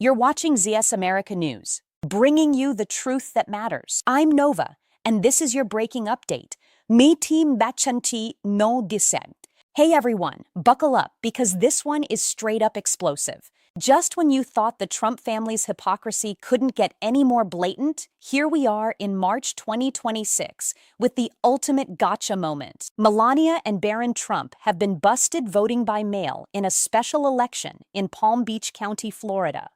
You're watching ZS America News, bringing you the truth that matters. I'm Nova, and this is your breaking update. Mi team bachanti no dissent. Hey everyone, buckle up because this one is straight up explosive. Just when you thought the Trump family's hypocrisy couldn't get any more blatant, here we are in March 2026 with the ultimate gotcha moment. Melania and Barron Trump have been busted voting by mail in a special election in Palm Beach County, Florida.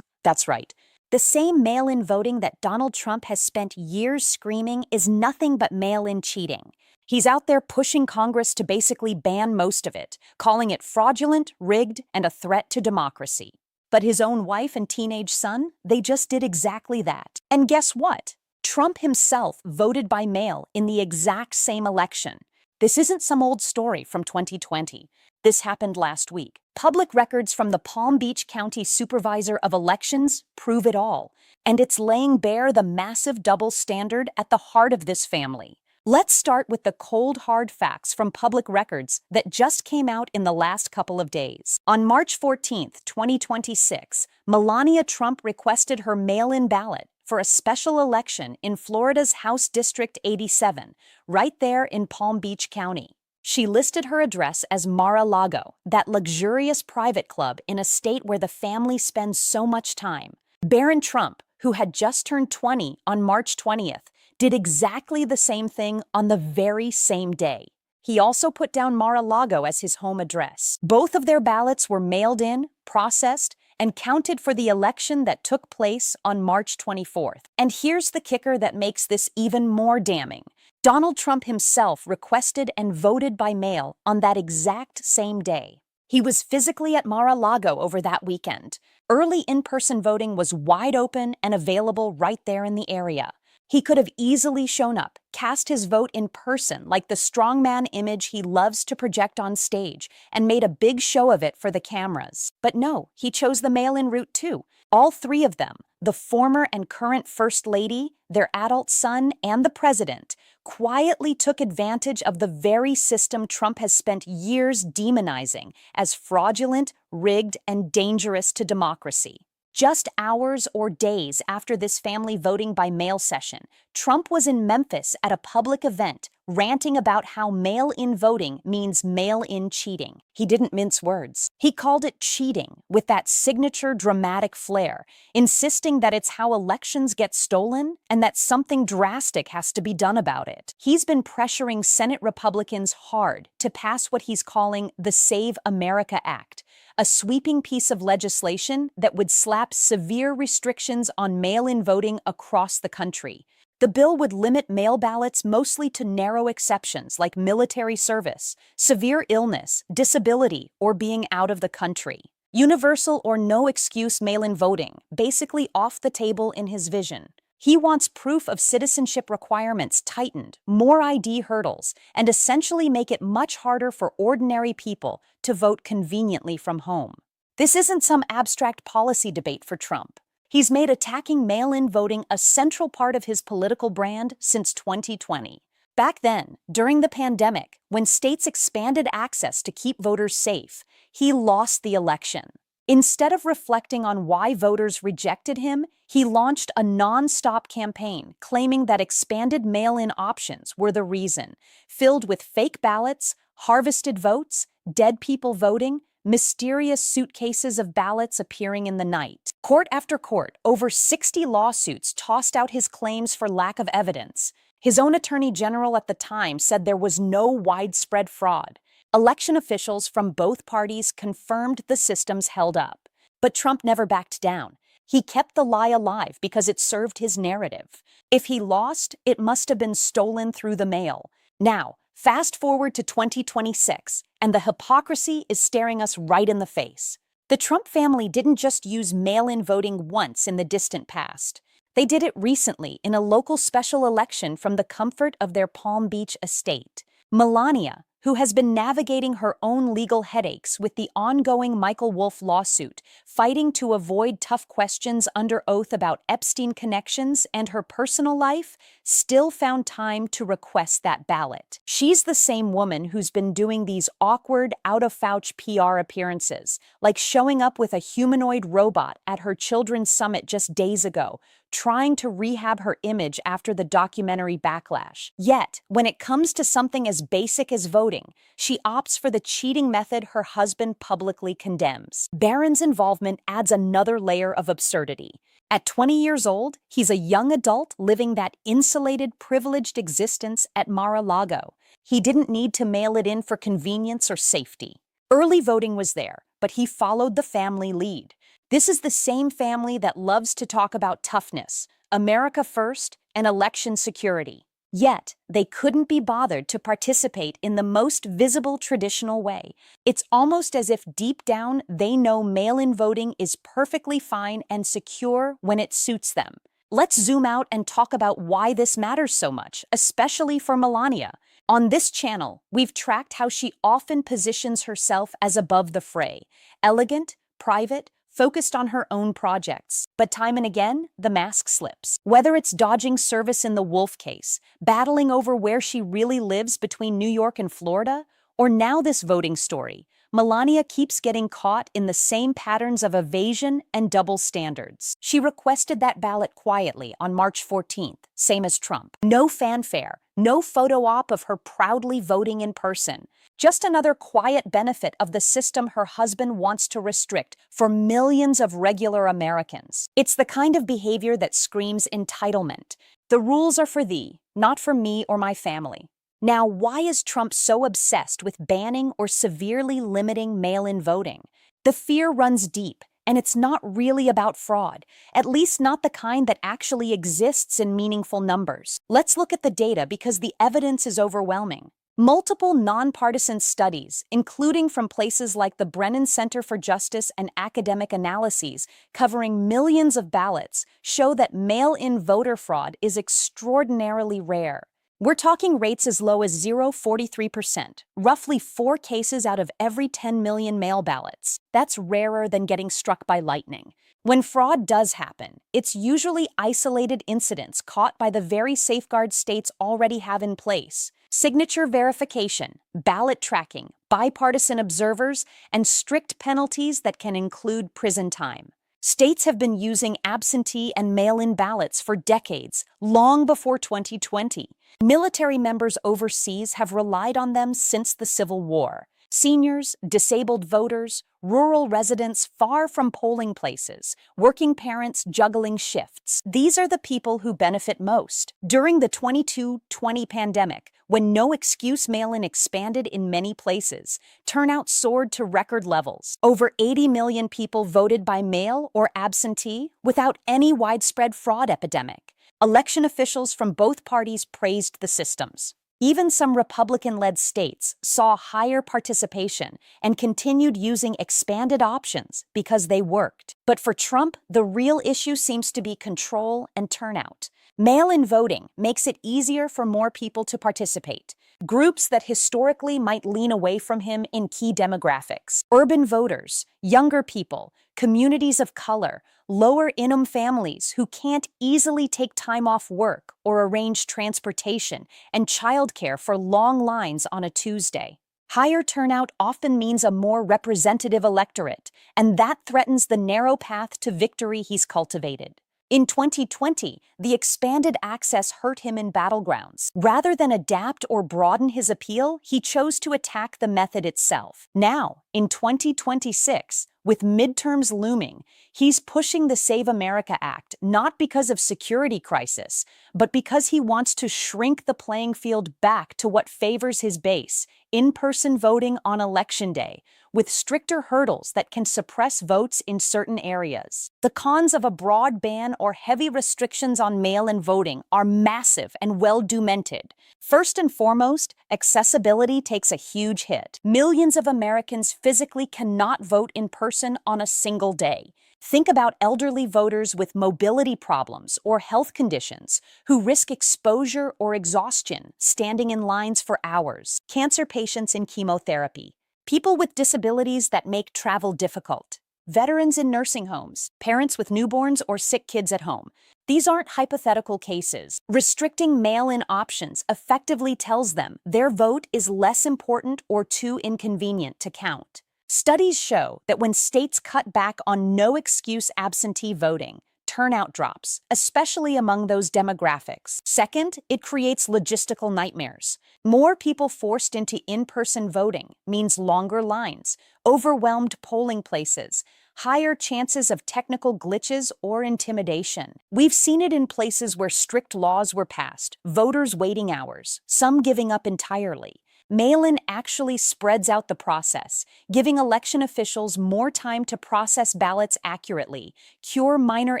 That's right. The same mail-in voting that Donald Trump has spent years screaming is nothing but mail-in cheating. He's out there pushing Congress to basically ban most of it, calling it fraudulent, rigged, and a threat to democracy. But his own wife and teenage son, they just did exactly that. And guess what? Trump himself voted by mail in the exact same election. This isn't some old story from 2020. This happened last week. Public records from the Palm Beach County Supervisor of Elections prove it all. And it's laying bare the massive double standard at the heart of this family. Let's start with the cold, hard facts from public records that just came out in the last couple of days. On March 14th, 2026, Melania Trump requested her mail-in ballot for a special election in Florida's House District 87, right there in Palm Beach County. She listed her address as Mar-a-Lago, that luxurious private club in a state where the family spends so much time. Barron Trump, who had just turned 20 on March 20th, did exactly the same thing on the very same day. He also put down Mar-a-Lago as his home address. Both of their ballots were mailed in, processed, and counted for the election that took place on March 24th. And here's the kicker that makes this even more damning. Donald Trump himself requested and voted by mail on that exact same day. He was physically at Mar-a-Lago over that weekend. Early in-person voting was wide open and available right there in the area. He could have easily shown up, cast his vote in person like the strongman image he loves to project on stage, and made a big show of it for the cameras. But no, he chose the mail-in route too. All three of them, the former and current First Lady, their adult son, and the president, quietly took advantage of the very system Trump has spent years demonizing as fraudulent, rigged, and dangerous to democracy. Just hours or days after this family voting by mail session, Trump was in Memphis at a public event ranting about how mail-in voting means mail-in cheating. He didn't mince words. He called it cheating with that signature dramatic flair, insisting that it's how elections get stolen and that something drastic has to be done about it. He's been pressuring Senate Republicans hard to pass what he's calling the Save America Act, a sweeping piece of legislation that would slap severe restrictions on mail-in voting across the country. The bill would limit mail ballots mostly to narrow exceptions like military service, severe illness, disability, or being out of the country. Universal or no excuse mail-in voting, basically off the table in his vision. He wants proof of citizenship requirements tightened, more ID hurdles, and essentially make it much harder for ordinary people to vote conveniently from home. This isn't some abstract policy debate for Trump. He's made attacking mail-in voting a central part of his political brand since 2020. Back then, during the pandemic, when states expanded access to keep voters safe, he lost the election. Instead of reflecting on why voters rejected him, he launched a non-stop campaign claiming that expanded mail-in options were the reason, filled with fake ballots, harvested votes, dead people voting, mysterious suitcases of ballots appearing in the night. Court after court, over 60 lawsuits tossed out his claims for lack of evidence. His own attorney general at the time said there was no widespread fraud. Election officials from both parties confirmed the systems held up. But Trump never backed down. He kept the lie alive because it served his narrative. If he lost, it must have been stolen through the mail. Now, fast forward to 2026, and the hypocrisy is staring us right in the face. The Trump family didn't just use mail-in voting once in the distant past. They did it recently in a local special election from the comfort of their Palm Beach estate. Melania, who has been navigating her own legal headaches with the ongoing Michael Wolff lawsuit, fighting to avoid tough questions under oath about Epstein connections and her personal life, still found time to request that ballot. She's the same woman who's been doing these awkward, out-of-pouch PR appearances, like showing up with a humanoid robot at her children's summit just days ago, trying to rehab her image after the documentary backlash. Yet, when it comes to something as basic as voting, she opts for the cheating method her husband publicly condemns. Barron's involvement adds another layer of absurdity. At 20 years old, he's a young adult living that insulated, privileged existence at Mar-a-Lago. He didn't need to mail it in for convenience or safety. Early voting was there, but he followed the family lead. This is the same family that loves to talk about toughness, America first, and election security. Yet, they couldn't be bothered to participate in the most visible traditional way. It's almost as if deep down they know mail-in voting is perfectly fine and secure when it suits them. Let's zoom out and talk about why this matters so much, especially for Melania. On this channel, we've tracked how she often positions herself as above the fray, elegant, private, focused on her own projects. But time and again, the mask slips. Whether it's dodging service in the Wolff case, battling over where she really lives between New York and Florida, or now this voting story, Melania keeps getting caught in the same patterns of evasion and double standards. She requested that ballot quietly on March 14th, same as Trump. No fanfare, no photo op of her proudly voting in person. Just another quiet benefit of the system her husband wants to restrict for millions of regular Americans. It's the kind of behavior that screams entitlement. The rules are for thee, not for me or my family. Now, why is Trump so obsessed with banning or severely limiting mail-in voting? The fear runs deep, and it's not really about fraud, at least not the kind that actually exists in meaningful numbers. Let's look at the data because the evidence is overwhelming. Multiple nonpartisan studies, including from places like the Brennan Center for Justice and academic analyses covering millions of ballots, show that mail-in voter fraud is extraordinarily rare. We're talking rates as low as 0.43%, roughly 4 cases out of every 10 million mail ballots. That's rarer than getting struck by lightning. When fraud does happen, it's usually isolated incidents caught by the very safeguards states already have in place. Signature verification, ballot tracking, bipartisan observers, and strict penalties that can include prison time. States have been using absentee and mail-in ballots for decades, long before 2020. Military members overseas have relied on them since the Civil War. Seniors, disabled voters, rural residents far from polling places, working parents juggling shifts. These are the people who benefit most. During the 2020 pandemic, when no excuse mail-in expanded in many places, turnout soared to record levels. Over 80 million people voted by mail or absentee without any widespread fraud epidemic. Election officials from both parties praised the systems. Even some Republican-led states saw higher participation and continued using expanded options because they worked. But for Trump, the real issue seems to be control and turnout. Mail-in voting makes it easier for more people to participate. Groups that historically might lean away from him in key demographics. Urban voters, younger people, communities of color, lower-income families who can't easily take time off work or arrange transportation and childcare for long lines on a Tuesday. Higher turnout often means a more representative electorate, and that threatens the narrow path to victory he's cultivated. In 2020, the expanded access hurt him in battlegrounds. Rather than adapt or broaden his appeal, he chose to attack the method itself. Now, in 2026, with midterms looming, he's pushing the Save America Act not because of security crisis, but because he wants to shrink the playing field back to what favors his base, in-person voting on Election Day, with stricter hurdles that can suppress votes in certain areas. The cons of a broad ban or heavy restrictions on mail-in voting are massive and well-documented. First and foremost, accessibility takes a huge hit. Millions of Americans physically cannot vote in person on a single day. Think about elderly voters with mobility problems or health conditions who risk exposure or exhaustion standing in lines for hours, cancer patients in chemotherapy, people with disabilities that make travel difficult, veterans in nursing homes, parents with newborns or sick kids at home. These aren't hypothetical cases. Restricting mail-in options effectively tells them their vote is less important or too inconvenient to count. Studies show that when states cut back on no-excuse absentee voting, turnout drops, especially among those demographics. Second, it creates logistical nightmares. More people forced into in-person voting means longer lines, overwhelmed polling places, higher chances of technical glitches or intimidation. We've seen it in places where strict laws were passed, voters waiting hours, some giving up entirely. Mail-in actually spreads out the process, giving election officials more time to process ballots accurately, cure minor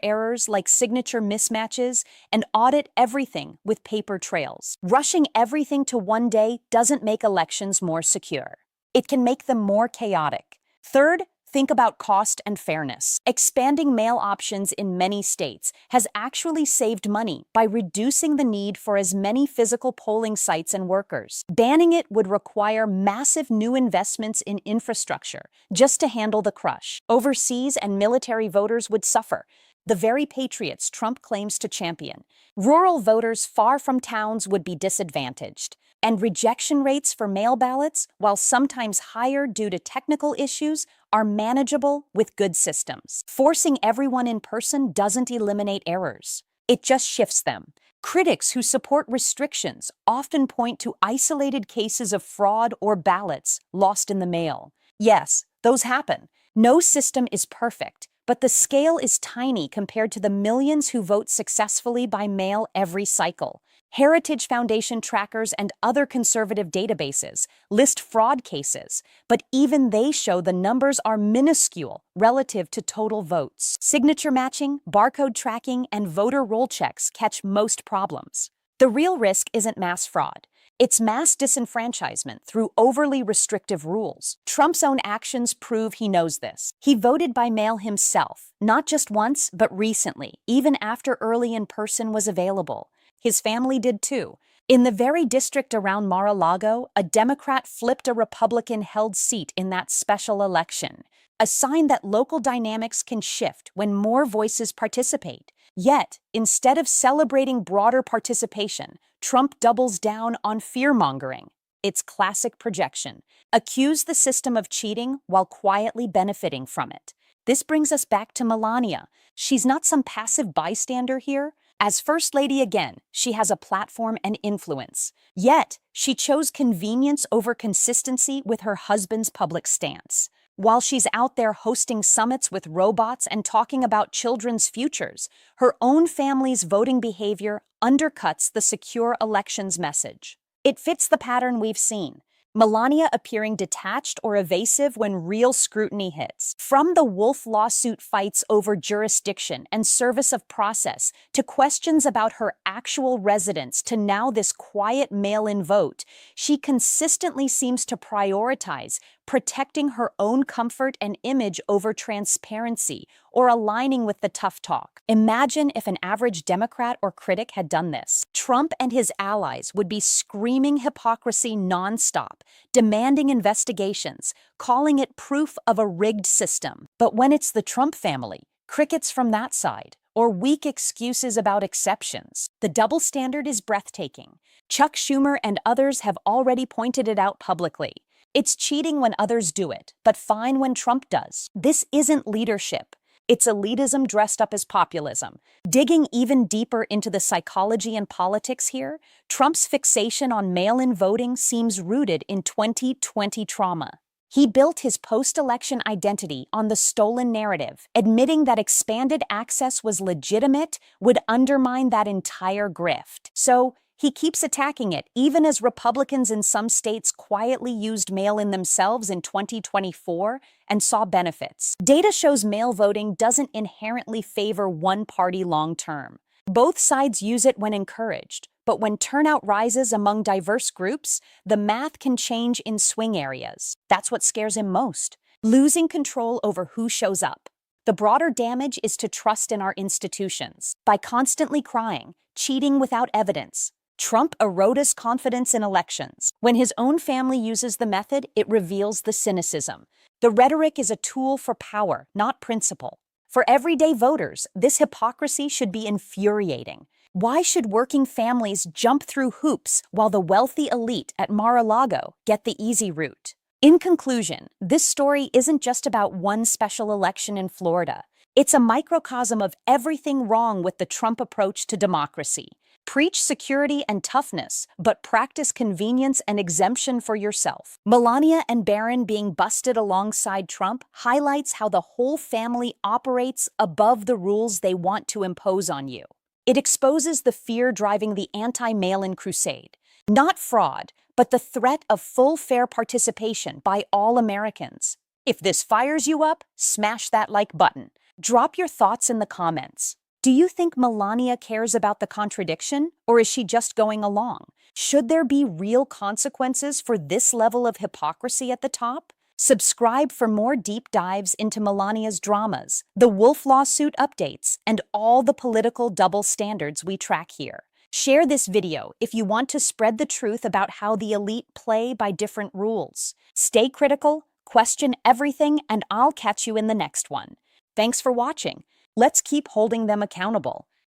errors like signature mismatches, and audit everything with paper trails. Rushing everything to one day doesn't make elections more secure. It can make them more chaotic. Third, think about cost and fairness. Expanding mail options in many states has actually saved money by reducing the need for as many physical polling sites and workers. Banning it would require massive new investments in infrastructure just to handle the crush. Overseas and military voters would suffer, the very patriots Trump claims to champion. Rural voters far from towns would be disadvantaged. And rejection rates for mail ballots, while sometimes higher due to technical issues, are manageable with good systems. Forcing everyone in person doesn't eliminate errors. It just shifts them. Critics who support restrictions often point to isolated cases of fraud or ballots lost in the mail. Yes, those happen. No system is perfect, but the scale is tiny compared to the millions who vote successfully by mail every cycle. Heritage Foundation trackers and other conservative databases list fraud cases, but even they show the numbers are minuscule relative to total votes. Signature matching, barcode tracking, and voter roll checks catch most problems. The real risk isn't mass fraud. It's mass disenfranchisement through overly restrictive rules. Trump's own actions prove he knows this. He voted by mail himself, not just once, but recently, even after early in-person was available. His family did too. In the very district around Mar-a-Lago, a Democrat flipped a Republican-held seat in that special election, a sign that local dynamics can shift when more voices participate. Yet, instead of celebrating broader participation, Trump doubles down on fear-mongering. It's classic projection. Accuse the system of cheating while quietly benefiting from it. This brings us back to Melania. She's not some passive bystander here. As First Lady again, she has a platform and influence. Yet, she chose convenience over consistency with her husband's public stance. While she's out there hosting summits with robots and talking about children's futures, her own family's voting behavior undercuts the secure elections message. It fits the pattern we've seen. Melania appearing detached or evasive when real scrutiny hits. From the Wolff lawsuit fights over jurisdiction and service of process to questions about her actual residence to now this quiet mail-in vote, she consistently seems to prioritize protecting her own comfort and image over transparency or aligning with the tough talk. Imagine if an average Democrat or critic had done this. Trump and his allies would be screaming hypocrisy nonstop, demanding investigations, calling it proof of a rigged system. But when it's the Trump family, crickets from that side, or weak excuses about exceptions, the double standard is breathtaking. Chuck Schumer and others have already pointed it out publicly. It's cheating when others do it, but fine when Trump does. This isn't leadership. It's elitism dressed up as populism. Digging even deeper into the psychology and politics here, Trump's fixation on mail-in voting seems rooted in 2020 trauma. He built his post-election identity on the stolen narrative. Admitting that expanded access was legitimate would undermine that entire grift. So, he keeps attacking it, even as Republicans in some states quietly used mail-in themselves in 2024 and saw benefits. Data shows mail voting doesn't inherently favor one party long-term. Both sides use it when encouraged, but when turnout rises among diverse groups, the math can change in swing areas. That's what scares him most, losing control over who shows up. The broader damage is to trust in our institutions. By constantly crying, cheating without evidence, Trump erodes confidence in elections. When his own family uses the method, it reveals the cynicism. The rhetoric is a tool for power, not principle. For everyday voters, this hypocrisy should be infuriating. Why should working families jump through hoops while the wealthy elite at Mar-a-Lago get the easy route? In conclusion, this story isn't just about one special election in Florida. It's a microcosm of everything wrong with the Trump approach to democracy. Preach security and toughness, but practice convenience and exemption for yourself. Melania and Barron being busted alongside Trump highlights how the whole family operates above the rules they want to impose on you. It exposes the fear driving the anti-mail-in crusade. Not fraud, but the threat of full fair participation by all Americans. If this fires you up, smash that like button. Drop your thoughts in the comments. Do you think Melania cares about the contradiction, or is she just going along? Should there be real consequences for this level of hypocrisy at the top? Subscribe for more deep dives into Melania's dramas, the Wolff lawsuit updates, and all the political double standards we track here. Share this video if you want to spread the truth about how the elite play by different rules. Stay critical, question everything, and I'll catch you in the next one. Thanks for watching. Let's keep holding them accountable.